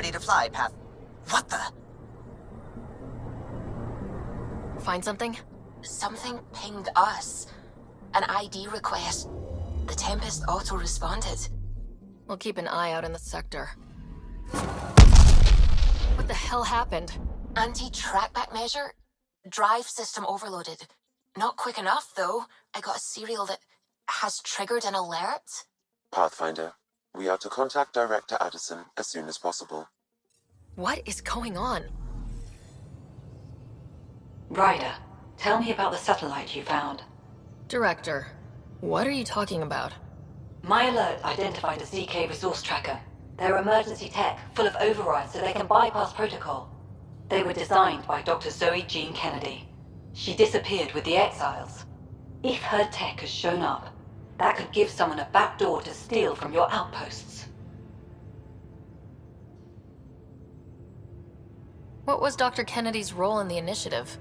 ready to fly, Path. What the? Find something? Something pinged us. An ID request. The Tempest auto-responded. We'll keep an eye out in the sector. What the hell happened? Anti-trackback measure? Drive system overloaded. Not quick enough, though. I got a serial that has triggered an alert. Pathfinder, we are to contact Director Addison as soon as possible. What is going on? Ryder, tell me about the satellite you found. Director, what are you talking about? My alert identified a ZK resource tracker. They're emergency tech, full of overrides so they can bypass protocol. They were designed by Dr. Zoe Jean Kennedy. She disappeared with the Exiles. If her tech has shown up, that could give someone a backdoor to steal from your outposts. What was Dr. Kennedy's role in the initiative?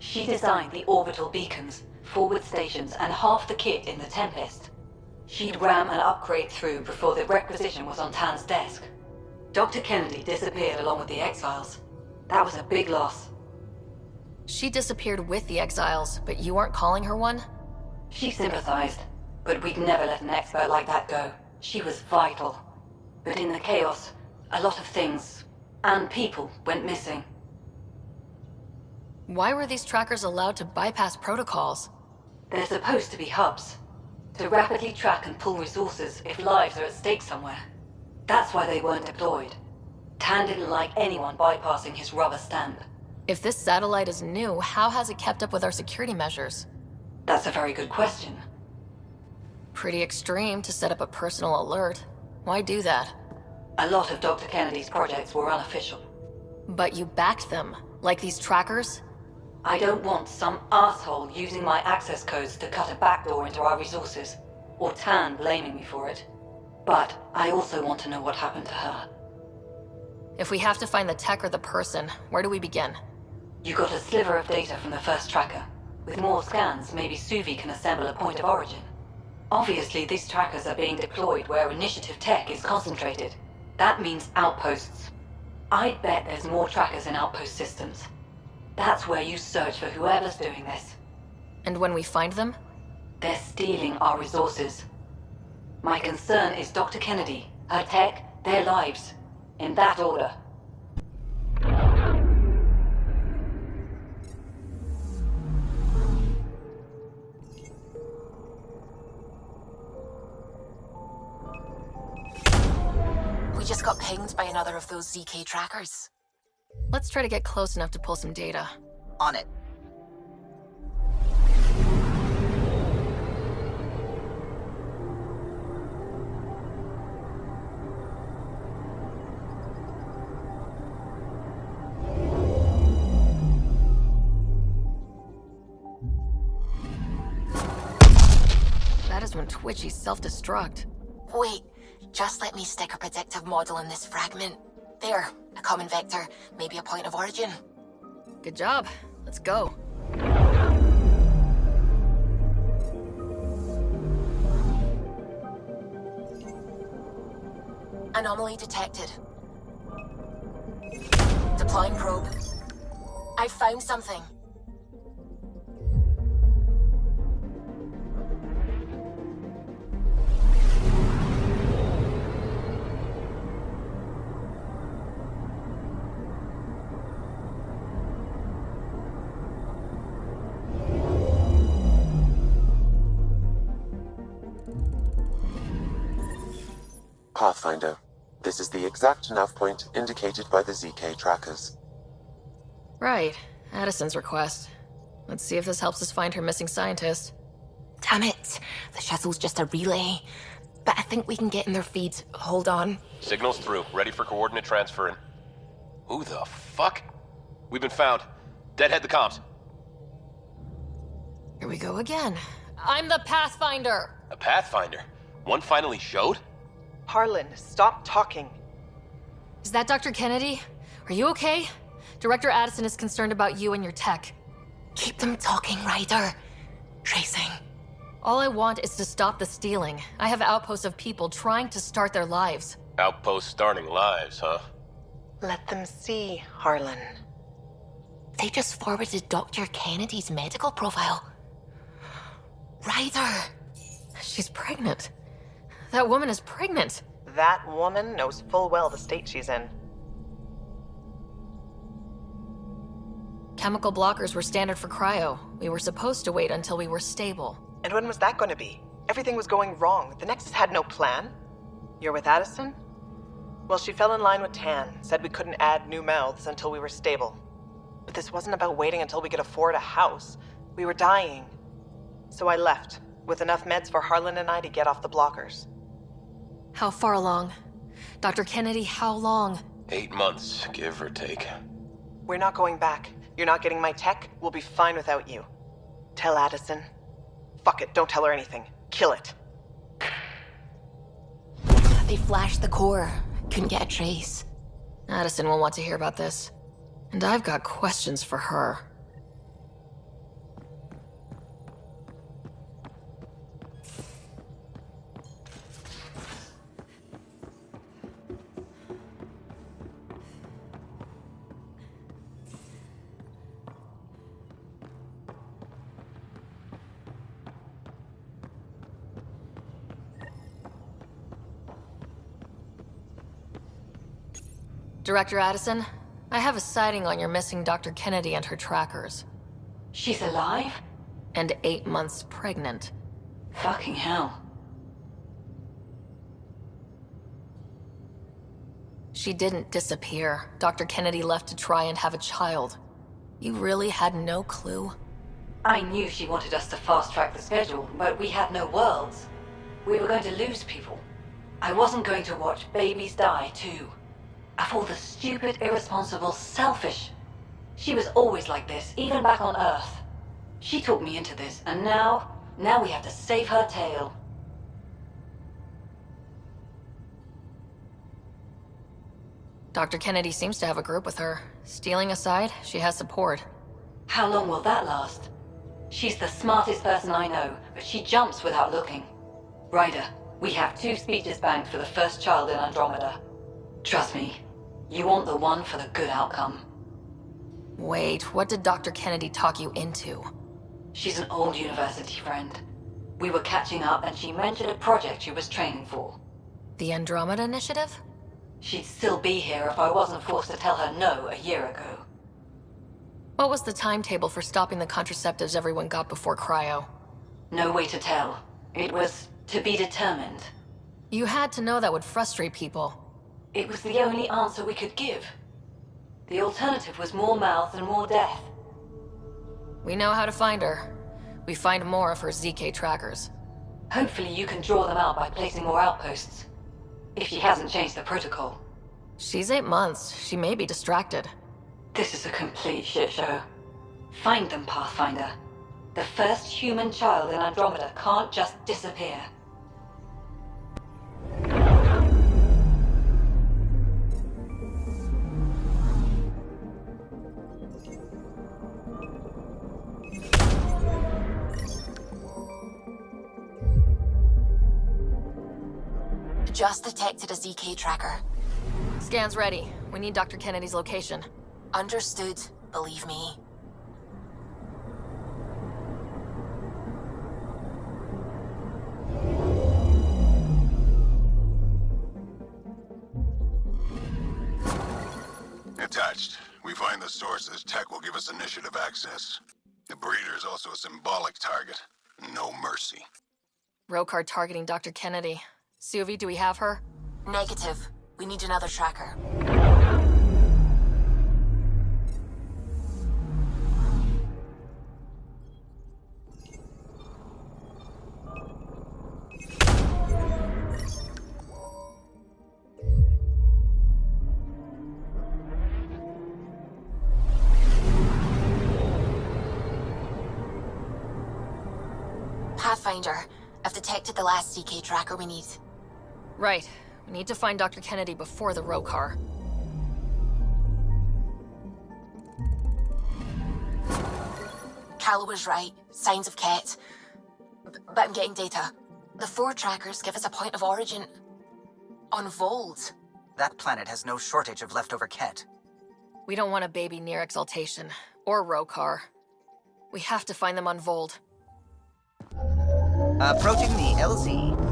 She designed the orbital beacons, forward stations, and half the kit in the Tempest. She'd ram an upgrade through before the requisition was on Tan's desk. Dr. Kennedy disappeared along with the Exiles. That was a big loss. She disappeared with the Exiles, but you aren't calling her one? She sympathized, but we'd never let an expert like that go. She was vital. But in the chaos, a lot of things, and people, went missing. Why were these trackers allowed to bypass protocols? They're supposed to be hubs, to rapidly track and pull resources if lives are at stake somewhere. That's why they weren't deployed. Tan didn't like anyone bypassing his rubber stamp. If this satellite is new, how has it kept up with our security measures? That's a very good question. Pretty extreme to set up a personal alert. Why do that? A lot of Dr. Kennedy's projects were unofficial. But you backed them, like these trackers? I don't want some asshole using my access codes to cut a backdoor into our resources, or Tan blaming me for it. But I also want to know what happened to her. If we have to find the tech or the person, where do we begin? You got a sliver of data from the first tracker. With more scans, maybe Suvi can assemble a point of origin. Obviously, these trackers are being deployed where Initiative tech is concentrated. That means outposts. I'd bet there's more trackers in outpost systems. That's where you search for whoever's doing this. And when we find them? They're stealing our resources. My concern is Dr. Kennedy, her tech, their lives. In that order. We just got pinged by another of those ZK trackers. Let's try to get close enough to pull some data. On it. That is when Twitchies self-destruct. Wait, just let me stick a predictive model in this fragment. There, a common vector, maybe a point of origin. Good job. Let's go. Anomaly detected. Deploying probe. I found something. Pathfinder, this is the exact nav point indicated by the ZK trackers. Right. Addison's request. Let's see if this helps us find her missing scientist. Damn it. The shuttle's just a relay. But I think we can get in their feeds. Hold on. Signal's through. Ready for coordinate transfer and... Who the fuck? We've been found. Deadhead the comms. Here we go again. I'm the Pathfinder! A Pathfinder? One finally showed? Harlan, stop talking. Is that Dr. Kennedy? Are you okay? Director Addison is concerned about you and your tech. Keep them talking, Ryder. Tracing. All I want is to stop the stealing. I have outposts of people trying to start their lives. Outpost starting lives, huh? Let them see, Harlan. They just forwarded Dr. Kennedy's medical profile. Ryder! She's pregnant. That woman is pregnant. That woman knows full well the state she's in. Chemical blockers were standard for cryo. We were supposed to wait until we were stable. And when was that going to be? Everything was going wrong. The Nexus had no plan. You're with Addison? Well, she fell in line with Tan, said we couldn't add new mouths until we were stable. But this wasn't about waiting until we could afford a house. We were dying. So I left, with enough meds for Harlan and I to get off the blockers. How far along? Dr. Kennedy, how long? 8 months, give or take. We're not going back. You're not getting my tech. We'll be fine without you. Tell Addison. Fuck it, don't tell her anything. Kill it. They flashed the core. Couldn't get a trace. Addison will want to hear about this. And I've got questions for her. Director Addison, I have a sighting on your missing Dr. Kennedy and her trackers. She's alive? And 8 months pregnant. Fucking hell. She didn't disappear. Dr. Kennedy left to try and have a child. You really had no clue? I knew she wanted us to fast-track the schedule, but we had no worlds. We were going to lose people. I wasn't going to watch babies die, too. Of all the stupid, irresponsible, selfish. She was always like this, even back on Earth. She talked me into this, and now we have to save her tail. Dr. Kennedy seems to have a group with her. Stealing aside, she has support. How long will that last? She's the smartest person I know, but she jumps without looking. Ryder, we have 2 speeches banked for the first child in Andromeda. Trust me, you want the one for the good outcome. Wait, what did Dr. Kennedy talk you into? She's an old university friend. We were catching up and she mentioned a project she was training for. The Andromeda Initiative? She'd still be here if I wasn't forced to tell her no a year ago. What was the timetable for stopping the contraceptives everyone got before cryo? No way to tell. It was to be determined. You had to know that would frustrate people. It was the only answer we could give. The alternative was more mouths and more death. We know how to find her. We find more of her ZK trackers. Hopefully you can draw them out by placing more outposts. If she hasn't changed the protocol. She's 8 months. She may be distracted. This is a complete shit show. Find them, Pathfinder. The first human child in Andromeda can't just disappear. Just detected a ZK tracker. Scan's ready. We need Dr. Kennedy's location. Understood, believe me. Attached. We find the sources. Tech will give us initiative access. The breeder is also a symbolic target. No mercy. Rokar targeting Dr. Kennedy. Suvi, do we have her? Negative. We need another tracker. Pathfinder, I've detected the last CK tracker we need. Right. We need to find Dr. Kennedy before the Rokar. Cal was right. Signs of Ket. But I'm getting data. The 4 trackers give us a point of origin on Vold. That planet has no shortage of leftover Ket. We don't want a baby near Exaltation, or Rokar. We have to find them on Vold. Approaching the LZ.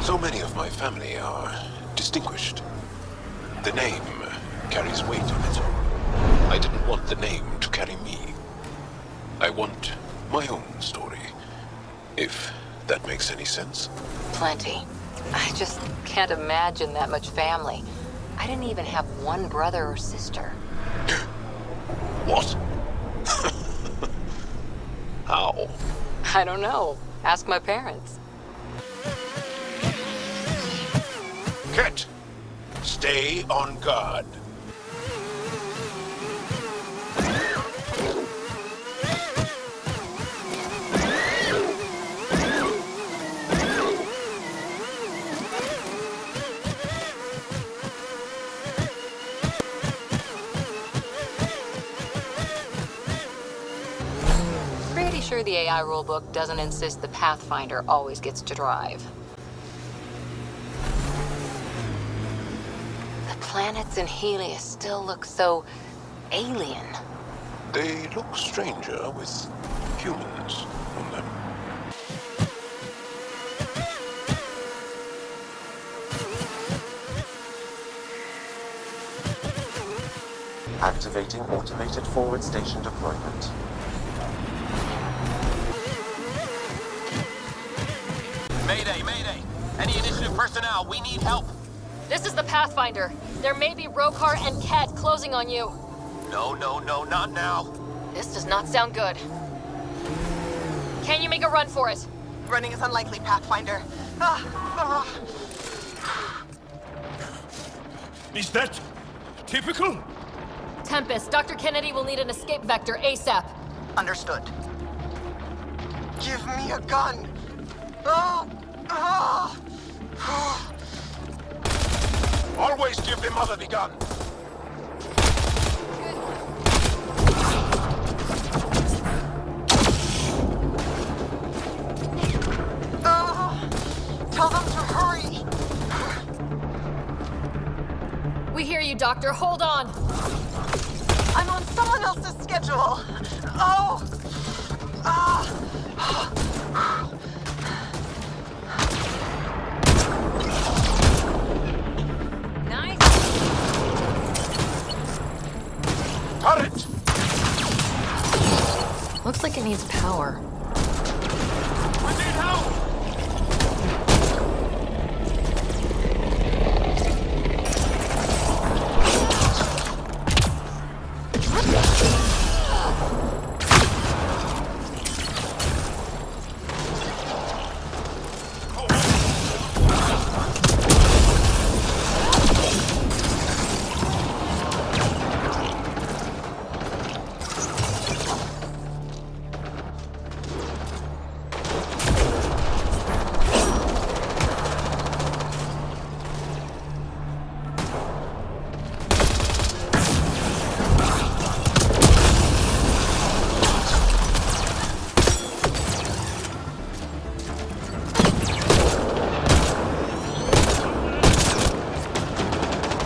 So many of my family are distinguished. The name carries weight on it. I didn't want the name to carry me. I want my own story, if that makes any sense. Plenty. I just can't imagine that much family. I didn't even have one brother or sister. What? How? I don't know. Ask my parents. Ket, stay on guard. Pretty sure the AI rulebook doesn't insist the Pathfinder always gets to drive. The planets in Helios still look so alien. They look stranger with humans on them. Activating automated forward station deployment. Mayday, mayday! Any initiative personnel, we need help! This is the Pathfinder. There may be Rokar and Ket closing on you. No, not now. This does not sound good. Can you make a run for it? Running is unlikely, Pathfinder. Is that typical? Tempest, Dr. Kennedy will need an escape vector ASAP. Understood. Give me a gun. Oh! Oh! Always give the mother the gun. Tell them to hurry. We hear you, Doctor. Hold on. I'm on someone else's schedule. Oh! Nice. Turret! Looks like it needs power. We need help!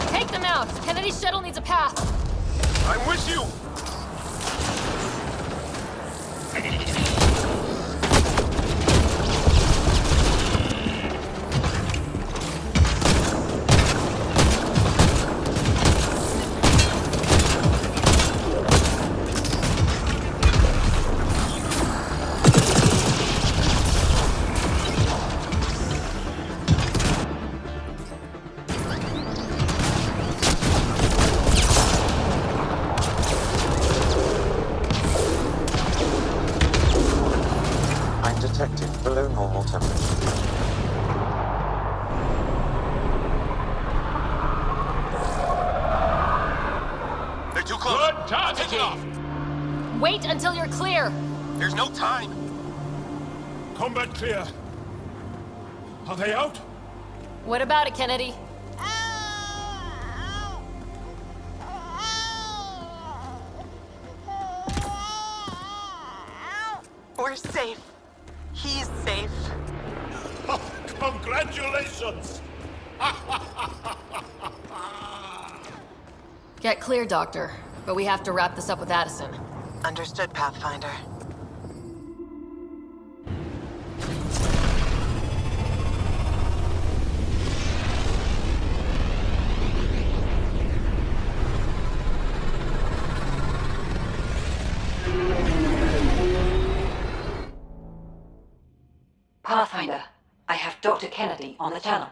Take them out. Kennedy's shuttle needs a path. I'm with you! too close. Good job, Take it off. Wait until you're clear. There's no time. Combat clear. Are they out? What about it, Kennedy? We're safe. He's safe. Congratulations! Get clear, Doctor. But we have to wrap this up with Addison. Understood, Pathfinder. Pathfinder, I have Dr. Kennedy on the channel.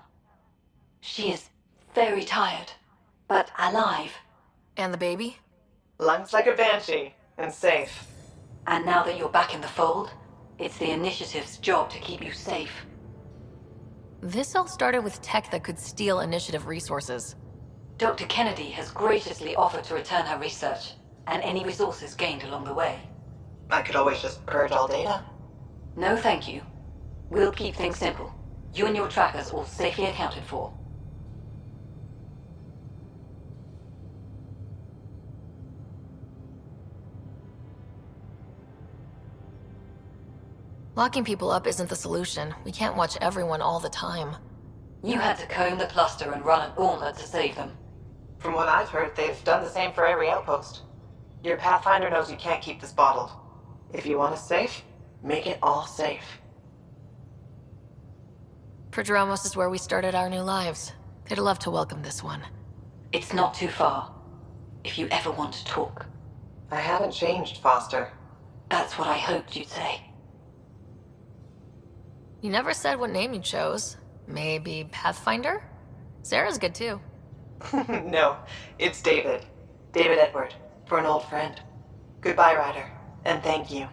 She is very tired, but alive. And the baby? Lungs like a banshee, and safe. And now that you're back in the fold, it's the Initiative's job to keep you safe. This all started with tech that could steal Initiative resources. Dr. Kennedy has graciously offered to return her research, and any resources gained along the way. I could always just purge all data. No thank you. We'll keep things simple. You and your trackers all safely accounted for. Locking people up isn't the solution. We can't watch everyone all the time. You had to comb the cluster and run an gauntlet to save them. From what I've heard, they've done the same for every outpost. Your Pathfinder knows you can't keep this bottled. If you want us safe, make it all safe. Prodromos is where we started our new lives. They'd love to welcome this one. It's not too far, if you ever want to talk. I haven't changed, Foster. That's what I hoped you'd say. You never said what name you chose. Maybe Pathfinder? Sarah's good too. No, it's David. David Edward, for an old friend. Goodbye, Ryder, and thank you.